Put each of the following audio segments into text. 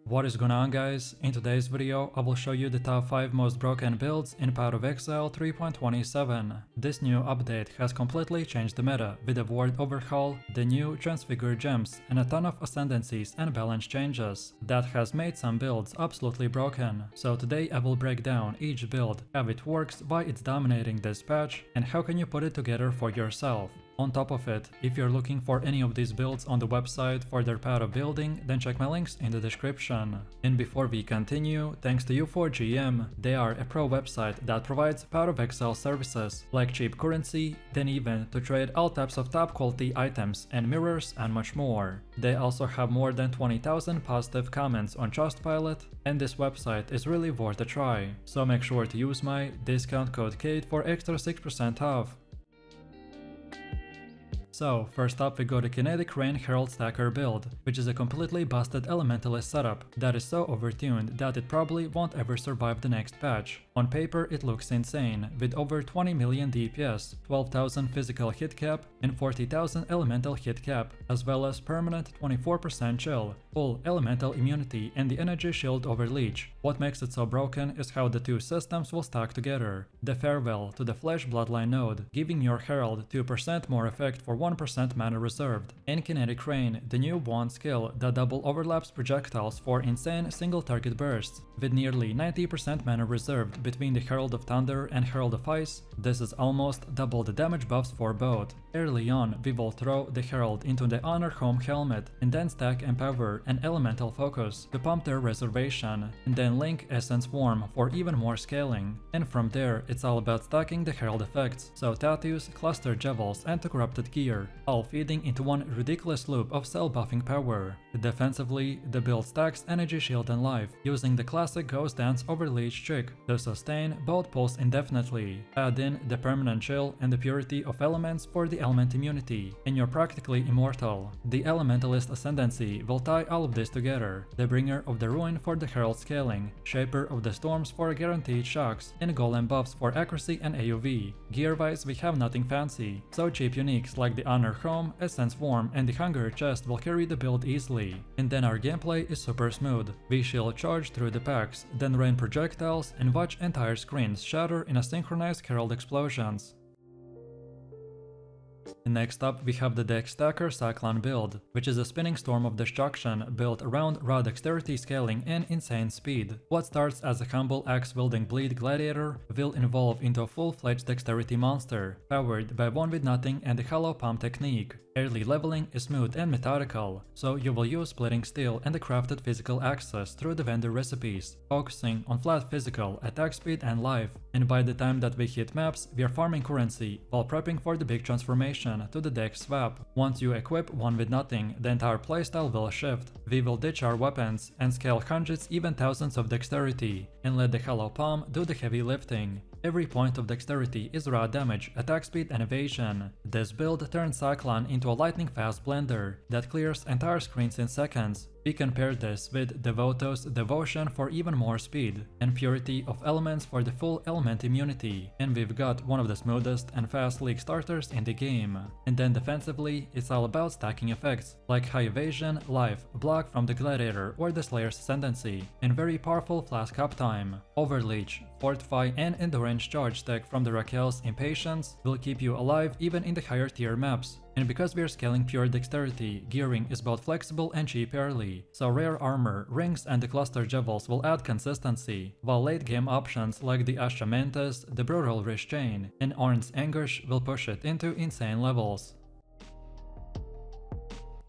What is going on, guys? In today's video I will show you the top 5 most broken builds in POE Exile 3.27. This new update has completely changed the meta with the word overhaul, the new transfigured gems, and a ton of ascendancies and balance changes. That has made some builds absolutely broken. So today I will break down each build, how it works, why it's dominating this patch, and how can you put it together for yourself. On top of it, if you're looking for any of these builds on the website for their POE building, then check my links in the description. And before we continue, thanks to U4GM, they are a pro website that provides POE Exile services like cheap currency, then even to trade all types of top quality items and mirrors and much more. They also have more than 20,000 positive comments on Trustpilot, and this website is really worth a try. So make sure to use my discount code KAID for extra 6% off. So, first up we go to Kinetic Rain Herald Stacker build, which is a completely busted elementalist setup that is so overtuned that it probably won't ever survive the next patch. On paper it looks insane, with over 20 million DPS, 12,000 physical hit cap, and 40,000 elemental hit cap, as well as permanent 24% chill, full elemental immunity, and the energy shield over leech. What makes it so broken is how the two systems will stack together. The farewell to the flesh bloodline node, giving your herald 2% more effect for 1% mana reserved. In Kinetic Rain, the new wand skill that double overlaps projectiles for insane single target bursts. With nearly 90% mana reserved between the Herald of Thunder and Herald of Ice, this is almost double the damage buffs for both. Early on, we will throw the Herald into the Honor Home helmet and then stack Empower and Elemental Focus to pump their reservation, and then link Essence Worm for even more scaling. And from there, it's all about stacking the Herald effects, so Tattoos, Cluster Jevels, and the Corrupted Gear, all feeding into one ridiculous loop of cell buffing power. Defensively, the build stacks Energy Shield and Life, using the classic Ghost Dance over Leech trick to sustain both pulls indefinitely. Add in the permanent chill and the purity of elements for the element immunity, and you're practically immortal. The Elementalist Ascendancy will tie all of this together, the Bringer of the Ruin for the Herald scaling, Shaper of the Storms for guaranteed shocks, and Golem buffs for accuracy and AoV. Gear-wise we have nothing fancy, so cheap uniques like the Honor Home, Essence Worm, and the Hunger Chest will carry the build easily. And then our gameplay is super smooth. We shield charge through the packs, then rain projectiles and watch entire screens shatter in a synchronized Herald explosions. Next up we have the Deck Stacker Cyclone build, which is a spinning storm of destruction built around raw dexterity scaling and insane speed. What starts as a humble axe-wielding bleed gladiator will evolve into a full-fledged dexterity monster, powered by one with nothing and the hollow palm technique. Early leveling is smooth and methodical, so you will use splitting steel and the crafted physical axes through the vendor recipes, focusing on flat physical, attack speed and life, and by the time that we hit maps, we are farming currency while prepping for the big transformation to the deck swap. Once you equip one with nothing, the entire playstyle will shift. We will ditch our weapons and scale hundreds, even thousands of dexterity, and let the hollow palm do the heavy lifting. Every point of dexterity is raw damage, attack speed and evasion. This build turns Cyclone into a lightning fast blender that clears entire screens in seconds. We can pair this with Devoto's Devotion for even more speed, and Purity of Elements for the full element immunity, and we've got one of the smoothest and fast league starters in the game. And then defensively, it's all about stacking effects, like high evasion, life, block from the Gladiator or the Slayer's Ascendancy, and very powerful flask uptime. Overleech, Fortify, and Endurance Charge stack from the Raquel's Impatience will keep you alive even in the higher tier maps. And because we are scaling pure dexterity, gearing is both flexible and cheap early, so rare armor, rings, and the cluster jevels will add consistency, while late game options like the Ashamantes, the Brutal Wrist Chain, and Ornn's Anguish will push it into insane levels.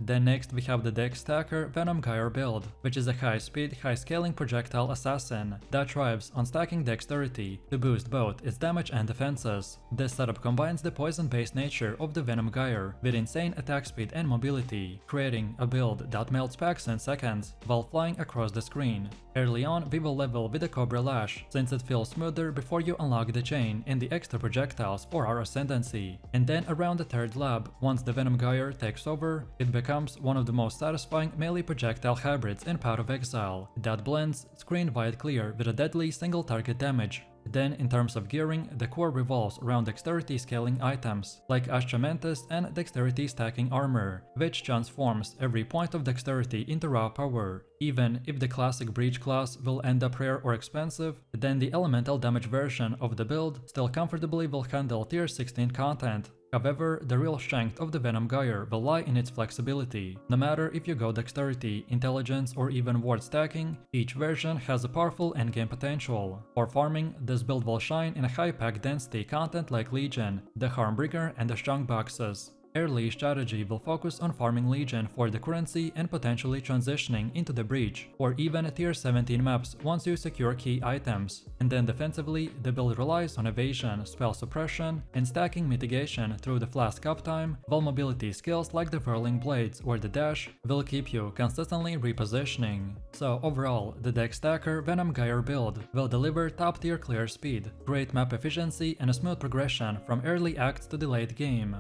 Then next we have the Deck Stacker Venom Gyre build, which is a high-speed, high-scaling projectile assassin that thrives on stacking dexterity to boost both its damage and defenses. This setup combines the poison-based nature of the Venom Gyre with insane attack speed and mobility, creating a build that melts packs in seconds while flying across the screen. Early on we will level with the Cobra Lash, since it feels smoother before you unlock the chain and the extra projectiles for our ascendancy. And then around the third lab, once the Venom Gyre takes over, it becomes one of the most satisfying melee projectile hybrids in POE Exile that blends screen wide clear with a deadly single target damage. Then in terms of gearing, the core revolves around dexterity scaling items, like Ascendancy and dexterity stacking armor, which transforms every point of dexterity into raw power. Even if the classic breach class will end up rare or expensive, then the elemental damage version of the build still comfortably will handle tier 16 content. However, the real strength of the Venom gyre will lie in its flexibility. No matter if you go dexterity, intelligence, or even ward stacking, each version has a powerful endgame potential. For farming, this build will shine in a high pack density content like Legion, the Harmbringer, and the Strong Boxes. Early strategy will focus on farming Legion for the currency and potentially transitioning into the Breach, or even tier 17 maps once you secure key items. And then defensively, the build relies on evasion, spell suppression, and stacking mitigation through the flask uptime, while mobility skills like the whirling blades or the dash will keep you consistently repositioning. So overall, the deck stacker Venom gyre build will deliver top tier clear speed, great map efficiency, and a smooth progression from early acts to the late game.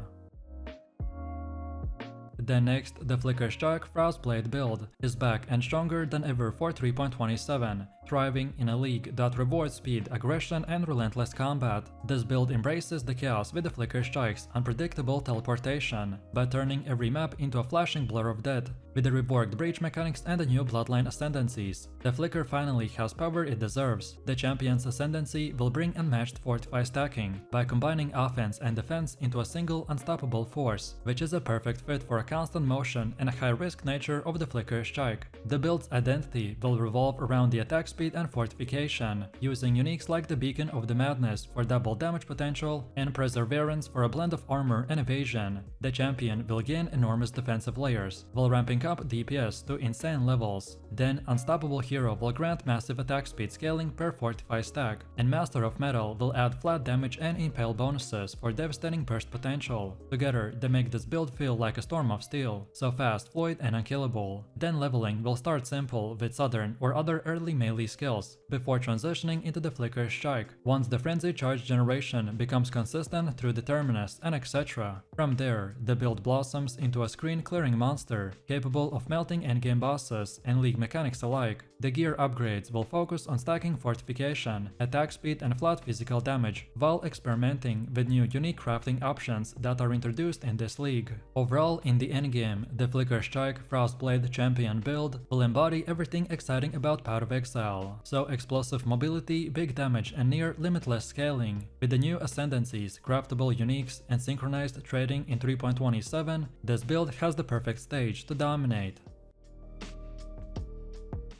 Then next, the Flicker Strike Frostblade build is back and stronger than ever for 3.27, thriving in a league that rewards speed, aggression, and relentless combat. This build embraces the chaos with the Flicker Strike's unpredictable teleportation, by turning every map into a flashing blur of death. With the reworked breach mechanics and the new bloodline ascendancies, the Flicker finally has power it deserves. The champion's ascendancy will bring unmatched fortify stacking, by combining offense and defense into a single unstoppable force, which is a perfect fit for a constant motion and a high-risk nature of the Flicker Strike. The build's identity will revolve around the attack speed and fortification, using uniques like the Beacon of the Madness for double damage potential and Perseverance for a blend of armor and evasion. The champion will gain enormous defensive layers, while ramping up DPS to insane levels. Then Unstoppable Hero will grant massive attack speed scaling per fortify stack, and Master of Metal will add flat damage and impale bonuses for devastating burst potential. Together, they make this build feel like a storm of steel, so fast, fluid, and unkillable. Then leveling will start simple with Southern or other early melee skills, before transitioning into the Flicker Strike, once the Frenzy Charge generation becomes consistent through the Terminus and etc. From there, the build blossoms into a screen-clearing monster, capable of melting endgame bosses and league mechanics alike. The gear upgrades will focus on stacking fortification, attack speed, and flat physical damage, while experimenting with new unique crafting options that are introduced in this league. Overall, in the endgame, the Flicker Strike Frostblade champion build will embody everything exciting about Path of Exile. So explosive mobility, big damage, and near limitless scaling. With the new ascendancies, craftable uniques, and synchronized trading in 3.27, this build has the perfect stage to dominate.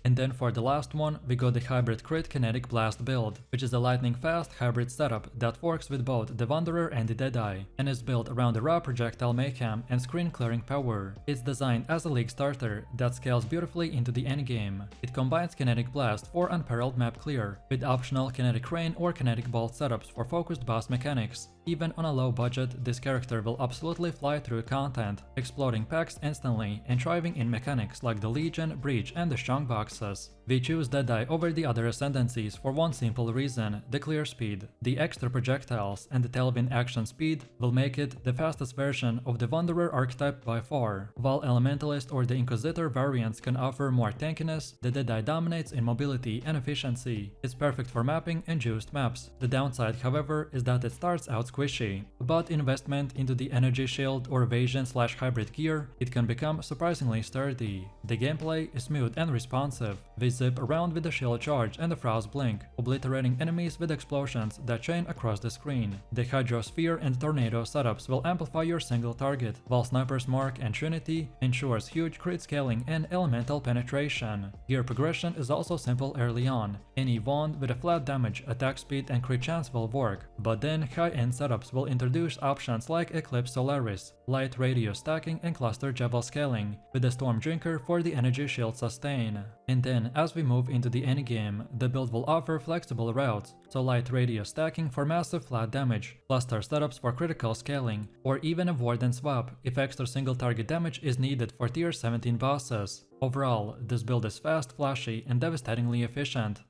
And then for the last one, we got the Hybrid Crit Kinetic Blast build, which is a lightning fast hybrid setup that works with both the Wanderer and the Deadeye, and is built around the raw projectile mayhem and screen clearing power. It's designed as a league starter that scales beautifully into the endgame. It combines Kinetic Blast for unparalleled map clear, with optional Kinetic Rain or Kinetic Bolt setups for focused boss mechanics. Even on a low budget, this character will absolutely fly through content, exploding packs instantly and thriving in mechanics like the Legion, Breach, and the Strong Boxes. We choose Deadeye over the other ascendancies for one simple reason: the clear speed. The extra projectiles and the tailwind action speed will make it the fastest version of the Wanderer archetype by far. While Elementalist or the Inquisitor variants can offer more tankiness, the Deadeye dominates in mobility and efficiency. It's perfect for mapping and juiced maps. The downside, however, is that it starts out squishy, but investment into the energy shield or evasion/hybrid gear, it can become surprisingly sturdy. The gameplay is smooth and responsive. We zip around with the shield charge and the frost blink, obliterating enemies with explosions that chain across the screen. The Hydrosphere and Tornado setups will amplify your single target, while Sniper's Mark and Trinity ensures huge crit scaling and elemental penetration. Gear progression is also simple early on. Any wand with a flat damage, attack speed, and crit chance will work, but then high-end setups will introduce options like Eclipse Solaris, light radio stacking, and cluster Jebel scaling, with the Storm Drinker for the energy shield sustain. And then, as we move into the endgame, the build will offer flexible routes, so light radio stacking for massive flat damage, cluster setups for critical scaling, or even a ward and swap if extra single target damage is needed for tier 17 bosses. Overall, this build is fast, flashy, and devastatingly efficient.